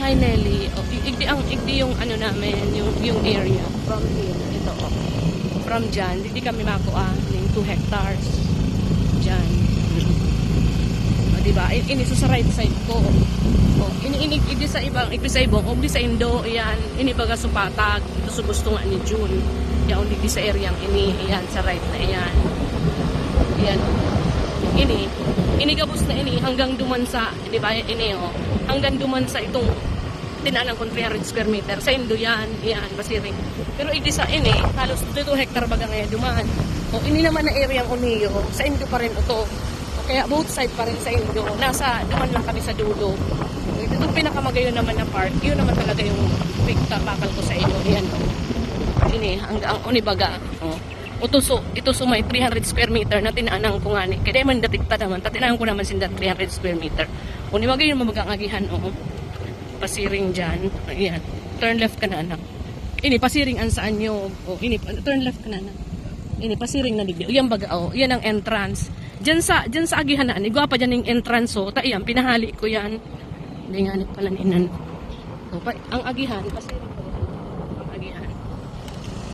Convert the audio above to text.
Hi Nelly. Oh, igdi yung ano namin, yung area from here. Ito oh. From dyan, hindi kami makuha ng 2 hectares. Dyan. O, diba? Ini sa right side ko. O, ini sa ibang, sa ibang, o sa Indo, yan. Ini baga supatag. Ito sa gusto nga ni June. Yan, di sa area ini. Yan, sa right na yan. Yan. Ini gabos na ini hanggang duman sa, di ba? Ini oh. Hanggang duman sa itong tinanang kong 300 square meter. Sa Indo yan. Yan, basiring. Pero hindi sa ini, halos 2 hectare baga ngayon duman. O, ini naman na area ang Uniyo. Sa Indo pa rin ito. O, kaya both side pa rin sa Indo. Nasa, duman lang kami sa dulo. Itong pinakamagayon naman na part, yun naman talaga yung quick bakal ko sa inyo. Yan. Ini, ang unibaga. O. Utuso, ito so may 300 square meter na tinanang ko nga ni. Kaya man datikta naman, tatinanang ko naman sinda 300 square meter. Unibaga yung mabagang agihan, o. Pasiring dyan. Ayan. Turn left ka na, anak. Ini, pasiring an saan nyo. O, ini, turn left ka na, anak. Ini, pasiring na digdi. O, yan baga, o. Yan ang entrance. Dyan sa agihan na, igwa pa dyan yung entrance, o. Ta, yan, pinahali ko yan. Hindi nga pala ninan. O, ang agihan, pasiring ko.